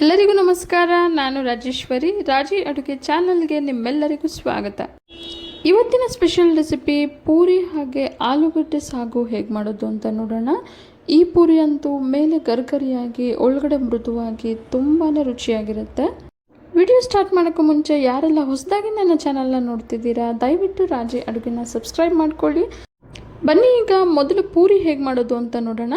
ಎಲ್ಲರಿಗೂ ನಮಸ್ಕಾರ. ನಾನು ರಾಜೇಶ್ವರಿ. ರಾಜಿ ಅಡುಗೆ ಚಾನಲ್ಗೆ ನಿಮ್ಮೆಲ್ಲರಿಗೂ ಸ್ವಾಗತ. ಇವತ್ತಿನ ಸ್ಪೆಷಲ್ ರೆಸಿಪಿ ಪೂರಿ ಹಾಗೆ ಆಲೂಗಡ್ಡೆ ಸಾಗು ಹೇಗೆ ಮಾಡೋದು ಅಂತ ನೋಡೋಣ. ಈ ಪೂರಿ ಅಂತೂ ಮೇಲೆ ಗರ್ಗರಿಯಾಗಿ ಒಳಗಡೆ ಮೃದುವಾಗಿ ತುಂಬಾ ರುಚಿಯಾಗಿರುತ್ತೆ. ವಿಡಿಯೋ ಸ್ಟಾರ್ಟ್ ಮಾಡೋಕ್ಕೂ ಮುಂಚೆ ಯಾರೆಲ್ಲ ಹೊಸದಾಗಿ ನನ್ನ ಚಾನಲ್ನ ನೋಡ್ತಿದ್ದೀರಾ ದಯವಿಟ್ಟು ರಾಜಿ ಅಡುಗೆನ ಸಬ್ಸ್ಕ್ರೈಬ್ ಮಾಡ್ಕೊಳ್ಳಿ. ಬನ್ನಿ ಈಗ ಮೊದಲು ಪೂರಿ ಹೇಗೆ ಮಾಡೋದು ಅಂತ ನೋಡೋಣ.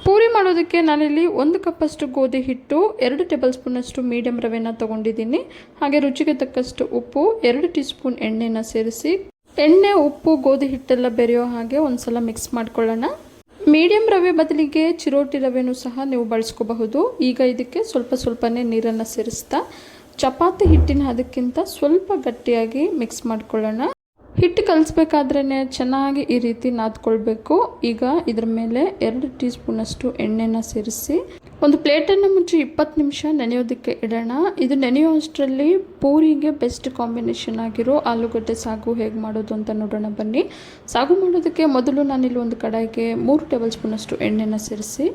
ಪೂರಿ ಮಾಡೋದಕ್ಕೆ ನಾನಿಲ್ಲಿ 1 ಕಪ್ಪಷ್ಟು ಗೋಧಿ ಹಿಟ್ಟು, 2 ಟೇಬಲ್ ಸ್ಪೂನಷ್ಟು ಮೀಡಿಯಂ ರವೆನ ತೊಗೊಂಡಿದ್ದೀನಿ. ಹಾಗೆ ರುಚಿಗೆ ತಕ್ಕಷ್ಟು ಉಪ್ಪು, 2 ಟೀ ಸ್ಪೂನ್ ಎಣ್ಣೆನ ಸೇರಿಸಿ ಎಣ್ಣೆ, ಉಪ್ಪು, ಗೋಧಿ ಹಿಟ್ಟೆಲ್ಲ ಬೆರೆಯೋ ಹಾಗೆ ಒಂದ್ಸಲ ಮಿಕ್ಸ್ ಮಾಡ್ಕೊಳ್ಳೋಣ. ಮೀಡಿಯಂ ರವೆ ಬದಲಿಗೆ ಚಿರೋಟಿ ರವೆನೂ ಸಹ ನೀವು ಬಳಸ್ಕೋಬಹುದು. ಈಗ ಇದಕ್ಕೆ ಸ್ವಲ್ಪನೇ ನೀರನ್ನು ಸೇರಿಸ್ತಾ ಚಪಾತಿ ಹಿಟ್ಟಿನ ಅದಕ್ಕಿಂತ ಸ್ವಲ್ಪ ಗಟ್ಟಿಯಾಗಿ ಮಿಕ್ಸ್ ಮಾಡ್ಕೊಳ್ಳೋಣ. ಹಿಟ್ಟು ಕಲಿಸ್ಬೇಕಾದ್ರೇ ಚೆನ್ನಾಗಿ ಈ ರೀತಿ ನಾದ್ಕೊಳ್ಬೇಕು. ಈಗ ಇದ್ರ ಮೇಲೆ 2 ಟೀ ಸ್ಪೂನಷ್ಟು ಎಣ್ಣೆನ ಸೇರಿಸಿ ಒಂದು ಪ್ಲೇಟನ್ನು ಮುಚ್ಚಿ 20 ನಿಮಿಷ ನೆನೆಯೋದಕ್ಕೆ ಇಡೋಣ. ಇದು ನೆನೆಯೋ ಅಷ್ಟರಲ್ಲಿ ಪೂರಿಗೆ ಬೆಸ್ಟ್ ಕಾಂಬಿನೇಷನ್ ಆಗಿರೋ ಆಲೂಗಡ್ಡೆ ಸಾಗು ಹೇಗೆ ಮಾಡೋದು ಅಂತ ನೋಡೋಣ ಬನ್ನಿ. ಸಾಗು ಮಾಡೋದಕ್ಕೆ ಮೊದಲು ನಾನಿಲ್ಲಿ ಒಂದು ಕಡಾಯಿಗೆ 3 ಟೇಬಲ್ ಸ್ಪೂನಷ್ಟು ಎಣ್ಣೆನ ಸೇರಿಸಿ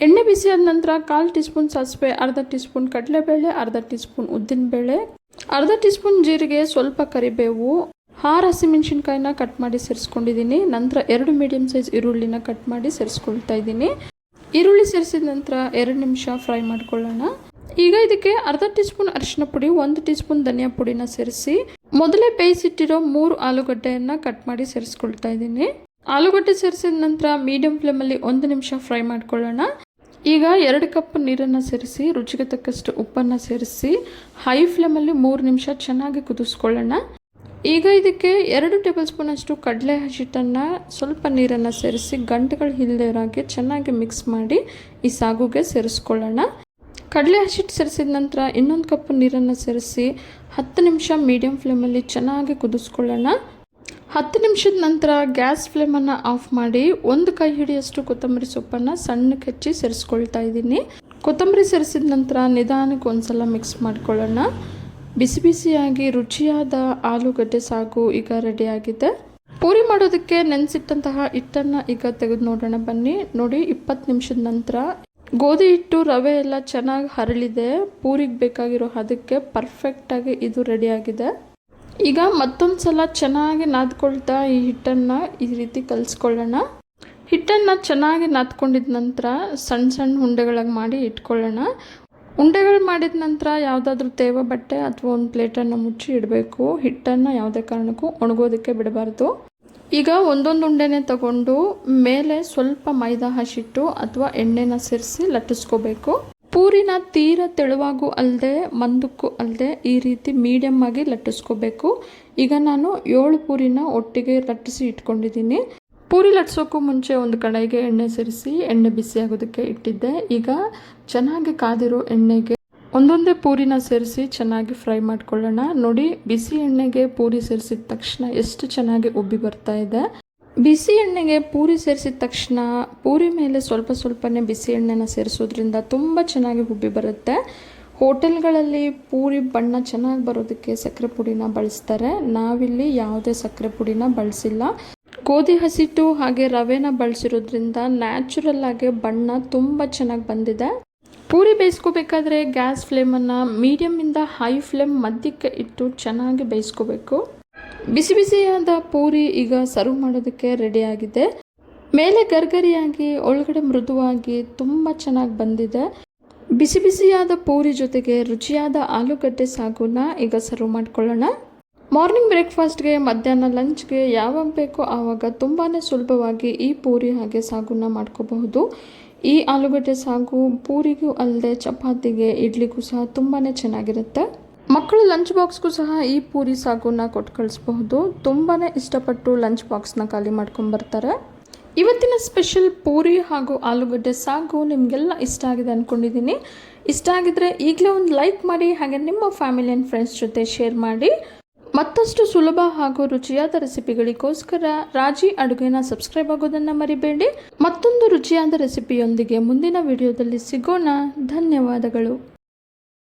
ಎಣ್ಣೆ ಬಿಸಿ ಆದ ನಂತರ 1/4 ಟೀ ಸ್ಪೂನ್ ಸಾಸಿವೆ, 1/2 ಟೀ ಸ್ಪೂನ್ ಕಡಲೆಬೇಳೆ, 1/2 ಟೀ ಸ್ಪೂನ್ ಉದ್ದಿನಬೇಳೆ, 1/2 ಟೀ ಸ್ಪೂನ್ ಜೀರಿಗೆ, ಸ್ವಲ್ಪ ಕರಿಬೇವು, 6 ಹಸಿಮೆಣಸಿನ್ಕಾಯಿನ ಕಟ್ ಮಾಡಿ ಸೇರಿಸ್ಕೊಂಡಿದ್ದೀನಿ. ನಂತರ 2 ಮೀಡಿಯಂ ಸೈಜ್ ಈರುಳ್ಳಿನ ಕಟ್ ಮಾಡಿ ಸೇರಿಸ್ಕೊಳ್ತಾ ಇದ್ದೀನಿ. ಈರುಳ್ಳಿ ಸೇರಿಸಿದ ನಂತರ 2 ನಿಮಿಷ ಫ್ರೈ ಮಾಡ್ಕೊಳ್ಳೋಣ. ಈಗ ಇದಕ್ಕೆ 1/2 ಟೀ ಸ್ಪೂನ್ ಅರಿಶಿನ ಪುಡಿ, 1 ಟೀ ಸ್ಪೂನ್ ಧನಿಯಾ ಪುಡಿನ ಸೇರಿಸಿ ಮೊದಲೇ ಬೇಯಿಸಿಟ್ಟಿರೋ 3 ಆಲೂಗಡ್ಡೆಯನ್ನು ಕಟ್ ಮಾಡಿ ಸೇರಿಸ್ಕೊಳ್ತಾ ಇದ್ದೀನಿ. ಆಲೂಗಡ್ಡೆ ಸೇರಿಸಿದ ನಂತರ ಮೀಡಿಯಂ ಫ್ಲೇಮಲ್ಲಿ 1 ನಿಮಿಷ ಫ್ರೈ ಮಾಡ್ಕೊಳ್ಳೋಣ. ಈಗ 2 ಕಪ್ ನೀರನ್ನು ಸೇರಿಸಿ ರುಚಿಗೆ ತಕ್ಕಷ್ಟು ಉಪ್ಪನ್ನು ಸೇರಿಸಿ ಹೈ ಫ್ಲೇಮಲ್ಲಿ 3 ನಿಮಿಷ ಚೆನ್ನಾಗಿ ಕುದಿಸ್ಕೊಳ್ಳೋಣ. ಈಗ ಇದಕ್ಕೆ 2 ಟೇಬಲ್ ಸ್ಪೂನ್ ಅಷ್ಟು ಕಡಲೆ ಹಿಟ್ಟನ್ನು ಸ್ವಲ್ಪ ನೀರನ್ನು ಸೇರಿಸಿ ಗಂಟುಗಳು ಇಲ್ಲದೆ ಇರೋಕ್ಕೆ ಚೆನ್ನಾಗಿ ಮಿಕ್ಸ್ ಮಾಡಿ ಈ ಸಾಗುಗೆ ಸೇರಿಸ್ಕೊಳ್ಳೋಣ. ಕಡಲೆ ಹಿಟ್ಟು ಸೇರಿಸಿದ ನಂತರ ಇನ್ನೊಂದು ಕಪ್ ನೀರನ್ನು ಸೇರಿಸಿ 10 ನಿಮಿಷ ಮೀಡಿಯಂ ಫ್ಲೇಮಲ್ಲಿ ಚೆನ್ನಾಗಿ ಕುದಿಸ್ಕೊಳ್ಳೋಣ. 10 ನಿಮಿಷದ ನಂತರ ಗ್ಯಾಸ್ ಫ್ಲೇಮನ್ನು ಆಫ್ ಮಾಡಿ 1 ಕೈ ಹಿಡಿಯಷ್ಟು ಕೊತ್ತಂಬರಿ ಸೊಪ್ಪನ್ನು ಸಣ್ಣಕ್ಕೆ ಹೆಚ್ಚಿ ಸೇರಿಸ್ಕೊಳ್ತಾ ಇದ್ದೀನಿ. ಕೊತ್ತಂಬರಿ ಸೇರಿಸಿದ ನಂತರ ನಿಧಾನಕ್ಕೆ ಒಂದ್ಸಲ ಮಿಕ್ಸ್ ಮಾಡ್ಕೊಳ್ಳೋಣ. ಬಿಸಿ ಬಿಸಿಯಾಗಿ ರುಚಿಯಾದ ಆಲೂಗಡ್ಡೆ ಸಾಗು ಈಗ ರೆಡಿಯಾಗಿದೆ. ಪೂರಿ ಮಾಡೋದಕ್ಕೆ ನೆನೆಸಿಟ್ಟಂತಹ ಹಿಟ್ಟನ್ನು ಈಗ ತೆಗೆದು ನೋಡೋಣ ಬನ್ನಿ. ನೋಡಿ, 20 ನಿಮಿಷದ ನಂತರ ಗೋಧಿ ಹಿಟ್ಟು, ರವೆ ಎಲ್ಲ ಚೆನ್ನಾಗಿ ಹರಳಿದೆ. ಪೂರಿಗೆ ಬೇಕಾಗಿರೋ ಅದಕ್ಕೆ ಪರ್ಫೆಕ್ಟಾಗಿ ಇದು ರೆಡಿಯಾಗಿದೆ. ಈಗ ಮತ್ತೊಂದು ಸಲ ಚೆನ್ನಾಗಿ ನಾದ್ಕೊಳ್ತಾ ಈ ಹಿಟ್ಟನ್ನು ಈ ರೀತಿ ಕಲಿಸ್ಕೊಳ್ಳೋಣ. ಹಿಟ್ಟನ್ನು ಚೆನ್ನಾಗಿ ನಾದ್ಕೊಂಡಿದ ನಂತರ ಸಣ್ಣ ಉಂಡೆಗಳಾಗಿ ಮಾಡಿ ಇಟ್ಕೊಳ್ಳೋಣ. ಉಂಡೆಗಳು ಮಾಡಿದ ನಂತರ ಯಾವುದಾದ್ರೂ ತೇವ ಬಟ್ಟೆ ಅಥವಾ ಒಂದು ಪ್ಲೇಟನ್ನು ಮುಚ್ಚಿ ಇಡಬೇಕು. ಹಿಟ್ಟನ್ನು ಯಾವುದೇ ಕಾರಣಕ್ಕೂ ಒಣಗೋದಕ್ಕೆ ಬಿಡಬಾರ್ದು. ಈಗ ಒಂದೊಂದು ಉಂಡೆನೇ ತಗೊಂಡು ಮೇಲೆ ಸ್ವಲ್ಪ ಮೈದಾ ಹಸಿಟ್ಟು ಅಥವಾ ಎಣ್ಣೆನ ಸೇರಿಸಿ ಲಟ್ಟಿಸ್ಕೋಬೇಕು. ಪೂರಿನ ತೀರ ತೆಳುವಾಗೂ ಅಲ್ಲದೆ ಮಂದಕ್ಕೂ ಅಲ್ಲದೆ ಈ ರೀತಿ ಮೀಡಿಯಮ್ ಆಗಿ ಲಟ್ಟಿಸ್ಕೋಬೇಕು. ಈಗ ನಾನು 7 ಪೂರಿನ ಒಟ್ಟಿಗೆ ಲಟ್ಟಿಸಿ ಇಟ್ಕೊಂಡಿದ್ದೀನಿ. ಪೂರಿ ಲಟ್ಸೋಕ್ಕೂ ಮುಂಚೆ ಒಂದು ಕಡಾಯಿಗೆ ಎಣ್ಣೆ ಸೇರಿಸಿ ಎಣ್ಣೆ ಬಿಸಿ ಆಗೋದಕ್ಕೆ ಇಟ್ಟಿದ್ದೆ. ಈಗ ಚೆನ್ನಾಗಿ ಕಾದಿರೋ ಎಣ್ಣೆಗೆ ಒಂದೊಂದೇ ಪೂರಿನ ಸೇರಿಸಿ ಚೆನ್ನಾಗಿ ಫ್ರೈ ಮಾಡ್ಕೊಳ್ಳೋಣ. ನೋಡಿ, ಬಿಸಿ ಎಣ್ಣೆಗೆ ಪೂರಿ ಸೇರಿಸಿದ ತಕ್ಷಣ ಎಷ್ಟು ಚೆನ್ನಾಗಿ ಉಬ್ಬಿ ಬರ್ತಾ ಇದೆ. ಬಿಸಿ ಎಣ್ಣೆಗೆ ಪೂರಿ ಸೇರಿಸಿದ ತಕ್ಷಣ ಪೂರಿ ಮೇಲೆ ಸ್ವಲ್ಪನೇ ಬಿಸಿ ಎಣ್ಣೆನ ಸೇರಿಸೋದ್ರಿಂದ ತುಂಬ ಚೆನ್ನಾಗಿ ಉಬ್ಬಿ ಬರುತ್ತೆ. ಹೋಟೆಲ್ಗಳಲ್ಲಿ ಪೂರಿ ಬಣ್ಣ ಚೆನ್ನಾಗಿ ಬರೋದಕ್ಕೆ ಸಕ್ಕರೆ ಪುಡಿನ ಬಳಸ್ತಾರೆ. ನಾವಿಲ್ಲಿ ಯಾವುದೇ ಸಕ್ಕರೆ ಪುಡಿನ ಬಳಸಿಲ್ಲ. ಗೋಧಿ ಹಸಿಟ್ಟು ಹಾಗೆ ರವೆನ ಬಳಸಿರೋದ್ರಿಂದ ನ್ಯಾಚುರಲ್ ಆಗಿ ಬಣ್ಣ ತುಂಬ ಚೆನ್ನಾಗಿ ಬಂದಿದೆ. ಪೂರಿ ಬೇಯಿಸ್ಕೋಬೇಕಾದ್ರೆ ಗ್ಯಾಸ್ ಫ್ಲೇಮನ್ನು ಮೀಡಿಯಮ್ಮಿಂದ ಹೈ ಫ್ಲೇಮ್ ಮಧ್ಯಕ್ಕೆ ಇಟ್ಟು ಚೆನ್ನಾಗಿ ಬೇಯಿಸ್ಕೋಬೇಕು. ಬಿಸಿ ಬಿಸಿಯಾದ ಪೂರಿ ಈಗ ಸರ್ವ್ ಮಾಡೋದಕ್ಕೆ ರೆಡಿಯಾಗಿದೆ. ಮೇಲೆ ಗರ್ಗರಿಯಾಗಿ ಒಳಗಡೆ ಮೃದುವಾಗಿ ತುಂಬ ಚೆನ್ನಾಗಿ ಬಂದಿದೆ. ಬಿಸಿ ಬಿಸಿಯಾದ ಪೂರಿ ಜೊತೆಗೆ ರುಚಿಯಾದ ಆಲೂಗಡ್ಡೆ ಸಾಗುನ ಈಗ ಸರ್ವ್ ಮಾಡ್ಕೊಳ್ಳೋಣ. ಮಾರ್ನಿಂಗ್ ಬ್ರೇಕ್ಫಾಸ್ಟ್ಗೆ, ಮಧ್ಯಾಹ್ನ ಲಂಚ್ಗೆ ಯಾವಾಗ ಬೇಕೋ ಆವಾಗ ತುಂಬಾ ಸುಲಭವಾಗಿ ಈ ಪೂರಿ ಹಾಗೆ ಸಾಗುನ ಮಾಡ್ಕೋಬಹುದು. ಈ ಆಲೂಗಡ್ಡೆ ಸಾಗು ಪೂರಿಗೂ ಅಲ್ಲದೆ ಚಪಾತಿಗೆ, ಇಡ್ಲಿಗೂ ಸಹ ತುಂಬಾ ಚೆನ್ನಾಗಿರುತ್ತೆ. ಮಕ್ಕಳು ಲಂಚ್ ಬಾಕ್ಸ್ಗೂ ಸಹ ಈ ಪೂರಿ ಸಾಗುನ ಕೊಟ್ಟು ಕಳಿಸ್ಬಹುದು. ತುಂಬಾ ಇಷ್ಟಪಟ್ಟು ಲಂಚ್ ಬಾಕ್ಸ್ನ ಖಾಲಿ ಮಾಡ್ಕೊಂಬರ್ತಾರೆ. ಇವತ್ತಿನ ಸ್ಪೆಷಲ್ ಪೂರಿ ಹಾಗೂ ಆಲೂಗಡ್ಡೆ ಸಾಗು ನಿಮಗೆಲ್ಲ ಇಷ್ಟ ಆಗಿದೆ ಅಂದ್ಕೊಂಡಿದ್ದೀನಿ. ಇಷ್ಟ ಆಗಿದ್ರೆ ಈಗಲೇ ಒಂದು ಲೈಕ್ ಮಾಡಿ, ಹಾಗೆ ನಿಮ್ಮ ಫ್ಯಾಮಿಲಿ ಆ್ಯಂಡ್ ಫ್ರೆಂಡ್ಸ್ ಜೊತೆ ಶೇರ್ ಮಾಡಿ. ಮತ್ತಷ್ಟು ಸುಲಭ ಹಾಗೂ ರುಚಿಯಾದ ರೆಸಿಪಿಗಳಿಗೋಸ್ಕರ ರಾಜಿ ಅಡುಗೆನ ಸಬ್ಸ್ಕ್ರೈಬ್ ಆಗೋದನ್ನು ಮರಿಬೇಡಿ. ಮತ್ತೊಂದು ರುಚಿಯಾದ ರೆಸಿಪಿಯೊಂದಿಗೆ ಮುಂದಿನ ವಿಡಿಯೋದಲ್ಲಿ ಸಿಗೋಣ. ಧನ್ಯವಾದಗಳು.